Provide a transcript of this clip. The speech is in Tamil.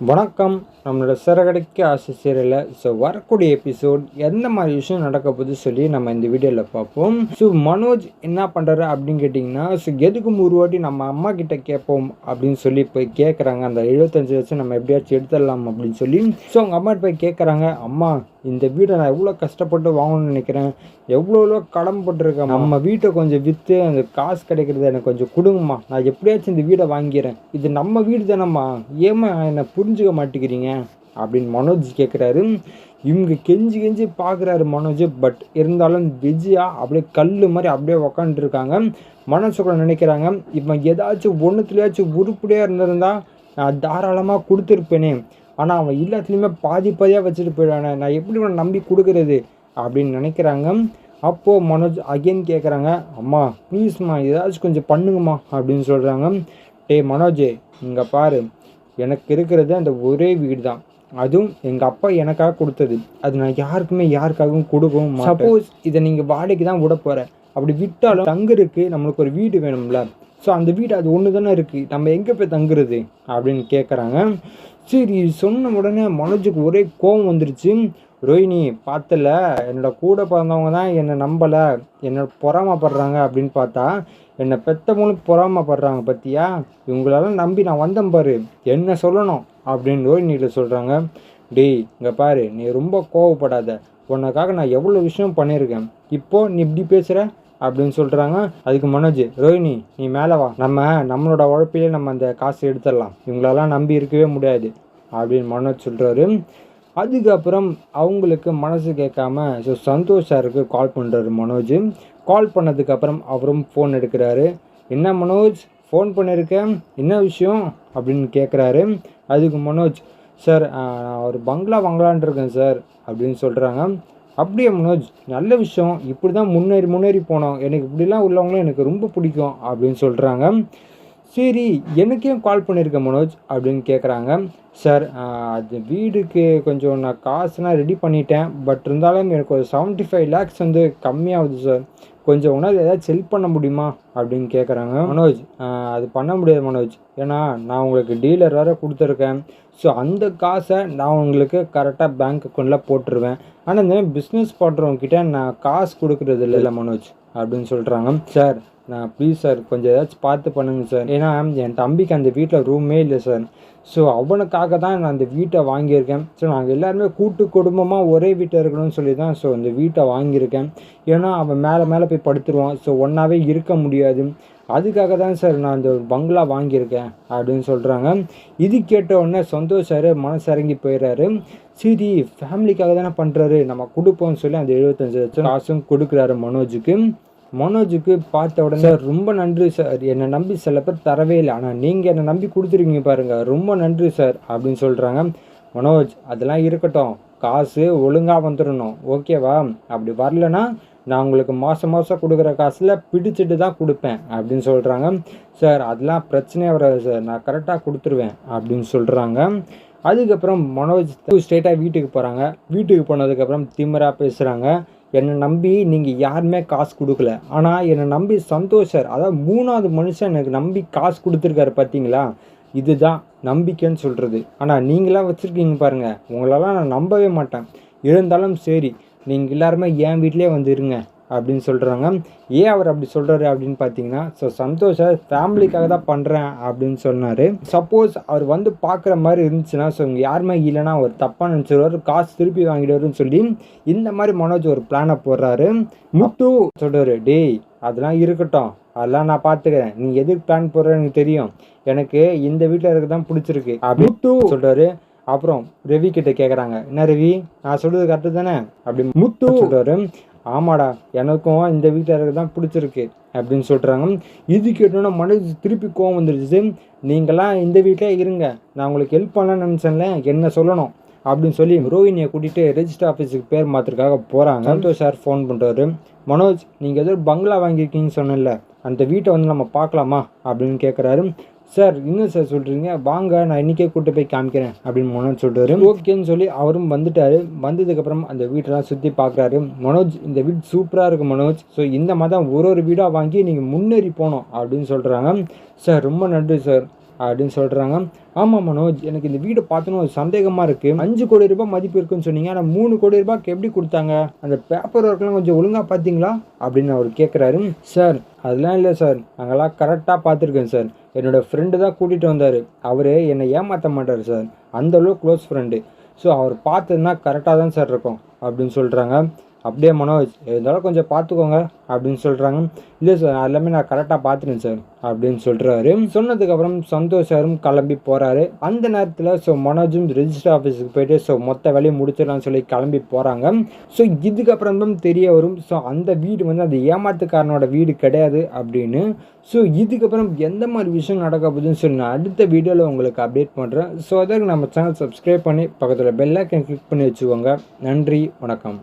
வணக்கம். நம்மளோட சிறகடிக்க ஆசை சீரியலில் வரக்கூடிய எபிசோட் எந்த மாதிரி விஷயம் நடக்க போகுது சொல்லி நம்ம இந்த வீடியோவில் பார்ப்போம். மனோஜ் என்ன பண்ணுறாரு அப்படின்னு கேட்டிங்கன்னா, எதுக்கும் ஒரு வாட்டி நம்ம அம்மா கிட்ட கேட்போம் அப்படின்னு சொல்லி போய் கேட்குறாங்க. அந்த 75 லட்சம் நம்ம எப்படியாச்சும் எடுத்துடலாம் அப்படின்னு சொல்லி அவங்க அம்மா போய் கேட்குறாங்க. அம்மா, இந்த வீடை நான் எவ்வளோ கஷ்டப்பட்டு வாங்கணும்னு நினைக்கிறேன், எவ்வளோ கடன் போட்டிருக்கேன், நம்ம வீட்டை கொஞ்சம் விற்று அந்த காசு கிடைக்கிறது எனக்கு கொஞ்சம் கொடுங்கம்மா, நான் எப்படியாச்சும் இந்த வீடை வாங்கிறேன், இது நம்ம வீடு தானம்மா, ஏமா என்னை புரிஞ்சுக்க மாட்டேங்கிறீங்க அப்படின்னு மனோஜ் கேட்குறாரு. இவங்க கெஞ்சி கெஞ்சி பார்க்குறாரு மனோஜ். பட் இருந்தாலும் விஜயா அப்படியே கல் மாதிரி அப்படியே உக்காந்துருக்காங்க. மனசுக்குள்ள நினைக்கிறாங்க, இப்போ ஏதாச்சும் ஒன்றுத்துலையாச்சும் உருப்படியாக இருந்திருந்தா நான் தாராளமாக கொடுத்துருப்பேனே, ஆனால் அவன் எல்லாத்துலேயுமே பாதி பாதியாக வச்சுட்டு போயிடானே, நான் எப்படி உன்னை நம்பி கொடுக்குறது அப்படின்னு நினைக்கிறாங்க. அப்போது மனோஜ் அகெயின் கேட்குறாங்க, அம்மா ப்ளீஸ்மா ஏதாச்சும் கொஞ்சம் பண்ணுங்கம்மா அப்படின்னு சொல்கிறாங்க. மனோஜ், இங்கே பாரு, எனக்கு இருக்கிறது அந்த ஒரே வீடு தான், அதுவும் எங்கள் அப்பா எனக்காக கொடுத்தது, அது நான் யாருக்காகவும் கொடுக்கவும் மாட்டேன். சப்போஸ் இதை நீங்கள் வாடகைக்கு தான் விட போகிறேன், அப்படி விட்டாலும் தங்குறதுக்கு நம்மளுக்கு ஒரு வீடு வேணும்ல, அந்த வீடு அது ஒன்று தானே இருக்குது, நம்ம எங்கே போய் தங்குறது அப்படின்னு கேட்குறாங்க. சரி, சொன்ன உடனே மனோஜுக்கு ஒரே கோபம் வந்துருச்சு. ரோஹிணி, பார்த்தல, என்னோட கூட பிறந்தவங்க தான் என்னை நம்பலை, என்னை பொறாமப்படுறாங்க அப்படின்னு பார்த்தா என்னை பெற்றவங்களும் பொறாமப்படுறாங்க பற்றியா, இவங்களெல்லாம் நம்பி நான் வந்தேன் பாரு, என்ன சொல்லணும் அப்படின்னு ரோஹிணிகிட்ட சொல்கிறாங்க. இங்கே பாரு, நீ ரொம்ப கோவப்படாத, உனக்காக நான் எவ்வளோ விஷயம் பண்ணியிருக்கேன், இப்போது நீ இப்படி பேசுகிற அப்படின்னு சொல்கிறாங்க. அதுக்கு மனோஜ், ரோஹிணி நீ மேலே வா, நம்மளோட உழைப்பிலே நம்ம அந்த காசு எடுத்துடலாம், இவங்களெல்லாம் நம்பி இருக்கவே முடியாது அப்படின்னு மனோஜ் சொல்கிறாரு. அதுக்கப்புறம் அவங்களுக்கு மனசு கேட்காம சந்தோஷ் சாருக்கு கால் பண்ணுறாரு மனோஜ். கால் பண்ணதுக்கப்புறம் அவரும் ஃபோன் எடுக்கிறாரு. என்ன மனோஜ், ஃபோன் பண்ணியிருக்கேன், என்ன விஷயம் அப்படின்னு கேட்குறாரு. அதுக்கு மனோஜ், சார் நான் ஒரு பங்களா வாங்கலான் இருக்கேன் சார் அப்படின்னு சொல்கிறாங்க. அப்படியே மனோஜ், நல்ல விஷயம், இப்படி தான் முன்னேறி போனோம், எனக்கு இப்படிலாம் உள்ளவங்களும் எனக்கு ரொம்ப பிடிக்கும் அப்படின்னு சொல்கிறாங்க. சரி, எனக்கேயும் கால் பண்ணியிருக்கேன் மனோஜ் அப்படின்னு கேட்குறாங்க. சார், அது வீடுக்கு கொஞ்சம் நான் காசுலாம் ரெடி பண்ணிட்டேன், பட் இருந்தாலும் எனக்கு ஒரு 75 lakhs வந்து கம்மியாகுது சார், கொஞ்சம் உணவு ஏதாச்சும் ஹெல்ப் பண்ண முடியுமா அப்படின்னு கேட்குறாங்க. மனோஜ், அது பண்ண முடியாது மனோஜ், ஏன்னா நான் உங்களுக்கு டீலர் வேறு கொடுத்துருக்கேன், அந்த காசை நான் உங்களுக்கு கரெக்டாக பேங்க் அக்கௌண்ட்டில் போட்டுருவேன், ஆனால் இந்த பிஸ்னஸ் பண்ணுறவங்கக்கிட்ட நான் காசு கொடுக்குறது இல்லை மனோஜ் அப்படின்னு சொல்கிறாங்க. சார், நான் ப்ளீஸ் சார் கொஞ்சம் ஏதாச்சும் பார்த்து பண்ணுங்க சார், ஏன்னா என் தம்பிக்கு அந்த வீட்டில் ரூமே இல்லை சார், அவனுக்காக தான் நான் அந்த வீட்டை வாங்கியிருக்கேன். நாங்கள் எல்லாருமே கூட்டு குடும்பமாக ஒரே வீட்டில் இருக்கணும்னு சொல்லி தான் அந்த வீட்டை வாங்கியிருக்கேன், ஏன்னா அவன் மேலே போய் படுத்துருவான், ஒன்றாவே இருக்க முடியாது, அதுக்காக தான் சார் நான் அந்த பங்களா வாங்கியிருக்கேன் அப்படின்னு சொல்கிறாங்க. இது கேட்ட உடனே சந்தோஷ் சார் மனசிறங்கி போயிடுறாரு. சரி, ஃபேமிலிக்காக தானே பண்ணுறாரு, நம்ம கொடுப்போம்னு சொல்லி அந்த 75 லட்சம் காசும் கொடுக்குறாரு மனோஜுக்கு. மனோஜுக்கு பார்த்த உடனே, சார் ரொம்ப நன்றி சார், என்னை நம்பி சில பேர் தரவே இல்லை, ஆனால் நீங்கள் என்னை நம்பி கொடுத்துருக்கீங்க பாருங்கள், ரொம்ப நன்றி சார் அப்படின்னு சொல்கிறாங்க. மனோஜ், அதெல்லாம் இருக்கட்டும், காசு ஒழுங்காக வந்துடணும், ஓகேவா, அப்படி வரலன்னா நான் உங்களுக்கு மாதம் கொடுக்குற காசில் பிடிச்சிட்டு தான் கொடுப்பேன் அப்படின்னு சொல்கிறாங்க. சார், அதெல்லாம் பிரச்சனையே வராது சார், நான் கரெக்டாக கொடுத்துருவேன் அப்படின்னு சொல்கிறாங்க. அதுக்கப்புறம் மனோஜ் ஸ்ட்ரெயிட்டாக வீட்டுக்கு போகிறாங்க. வீட்டுக்கு போனதுக்கப்புறம் திமிரா பேசுகிறாங்க. என்னை நம்பி நீங்கள் யாருமே காசு கொடுக்கல, ஆனால் என்னை நம்பி சந்தோஷ் சார், அதாவது 3வது மனுஷன் எனக்கு நம்பி காசு கொடுத்துருக்காரு பார்த்தீங்களா, இதுதான் நம்பிக்கைன்னு சொல்கிறது, ஆனால் நீங்களாம் வச்சுருக்கீங்க பாருங்கள், உங்களெல்லாம் நான் நம்பவே மாட்டேன், இருந்தாலும் சரி நீங்கள் எல்லாருமே என் வீட்டிலே வந்து இருங்க அப்படின்னு சொல்கிறாங்க. ஏன் அவர் அப்படி சொல்கிறாரு அப்படின்னு பார்த்தீங்கன்னா, சந்தோஷ் சார் ஃபேமிலிக்காக தான் பண்ணுறேன் அப்படின்னு சொன்னார். சப்போஸ் அவர் வந்து பார்க்குற மாதிரி இருந்துச்சுன்னா இங்கே யாருமே இல்லைன்னா அவர் தப்பாக நினச்சிடுவார், காசு திருப்பி வாங்கிடுவாருன்னு சொல்லி இந்த மாதிரி மனோஜ் ஒரு பிளானை போடுறாரு. முத்து சொல்கிறாரு, அதெல்லாம் இருக்கட்டும், அதெல்லாம் நான் பார்த்துக்கிறேன், நீ எதுக்கு பிளான் போடுறேன்னு எனக்கு தெரியும், எனக்கு இந்த வீட்டில் இருக்க தான் பிடிச்சிருக்கு அப்படி முத்து சொல்கிறாரு. அப்புறம் ரவி கிட்ட கேட்குறாங்க, என்ன ரவி, நான் சொல்கிறது கரெக்டு தானே அப்படி முத்து சொல்கிறாரு. ஆமாடா, எனக்கும் இந்த வீட்டில் இருக்க தான் பிடிச்சிருக்கு அப்படின்னு சொல்கிறாங்க. இது கேட்டோன்னா மனோஜ் திருப்பி கோவம் வந்துருச்சு. நீங்களாம் இந்த வீட்டிலே இருங்க, நான் உங்களுக்கு ஹெல்ப் பண்ணலான்னு நினச்சேன்ல, என்ன சொல்லணும் அப்படின்னு சொல்லி ரோஹிணியை கூட்டிகிட்டு ரெஜிஸ்டர் ஆஃபீஸுக்கு பேர் மாற்றுறதுக்காக போகிறாங்க. சந்தோஷ் சார் ஃபோன் பண்ணுறாரு. மனோஜ், நீங்கள் ஏதோ பங்களா வாங்கியிருக்கீங்கன்னு சொன்னல, அந்த வீட்டை வந்து நம்ம பார்க்கலாமா அப்படின்னு கேட்குறாரு. சார், இன்னும் சார் சொல்கிறீங்க, வாங்க நான் இன்றைக்கே கூப்பிட்டு போய் காமிக்கிறேன் அப்படின்னு மனோஜ் சொல்கிறாரு. ஓகேன்னு சொல்லி அவரும் வந்துட்டார். வந்ததுக்கப்புறம் அந்த வீட்டெல்லாம் சுற்றி பார்க்குறாரு. மனோஜ், இந்த வீடு சூப்பராக இருக்குது மனோஜ், இந்த மாதிரி ஒரு வீடாக வாங்கி நீங்கள் முன்னேறி போகணும் அப்படின்னு சொல்கிறாங்க. சார் ரொம்ப நன்றி சார், அப்படின்னு சொல்கிறாங்க. ஆமாம் மனோஜ், எனக்கு இந்த வீடு பார்த்தோன்னு ஒரு சந்தேகமாக இருக்குது. 5 கோடி ரூபாய் மதிப்பு இருக்குன்னு சொன்னீங்க, ஆனால் 3 கோடி ரூபாய்க்கு எப்படி கொடுத்தாங்க? அந்த பேப்பர் ஒர்க்லாம் கொஞ்சம் ஒழுங்காக பார்த்தீங்களா அப்படின்னு அவர் கேட்குறாரு. சார் அதெல்லாம் இல்லை சார், நாங்கள்லாம் கரெக்டாக பார்த்துருக்கேன் சார். என்னோடய ஃப்ரெண்டு தான் கூட்டிகிட்டு வந்தார். அவர் என்னை ஏமாற்ற மாட்டார் சார், அந்தளவு க்ளோஸ் ஃப்ரெண்டு. ஸோ அவர் பார்த்ததுன்னா கரெக்டாக தான் சார் இருக்கும் அப்படின்னு சொல்கிறாங்க. அப்படியே மனோஜ், இருந்தாலும் கொஞ்சம் பார்த்துக்கோங்க அப்படின்னு சொல்கிறாங்க. இல்லை சார், எல்லாமே நான் கரெக்டாக பார்த்துட்டேன் சார் அப்படின்னு சொல்கிறாரு. சொன்னதுக்கப்புறம் சந்தோஷ் சாரும் கிளம்பி போகிறாரு. அந்த நேரத்தில் ஸோ மனோஜும் ரெஜிஸ்டர் ஆஃபீஸுக்கு போயிட்டு ஸோ மொத்த வேலையை முடிச்சிடலாம்னு சொல்லி கிளம்பி போகிறாங்க. ஸோ இதுக்கப்புறம் தான் தெரிய வரும் ஸோ அந்த வீடு வந்து அந்த ஏமாத்துக்காரனோட வீடு கிடையாது அப்படின்னு. ஸோ இதுக்கப்புறம் எந்த மாதிரி விஷயம் நடக்க போகுதுன்னு சொல்லி நான் அடுத்த வீடியோவில் உங்களுக்கு அப்டேட் பண்ணுறேன். ஸோ அதற்கு நம்ம சேனல் சப்ஸ்கிரைப் பண்ணி பக்கத்தில் பெல் ஐக்கன் கிளிக் பண்ணி வச்சுக்கோங்க. நன்றி, வணக்கம்.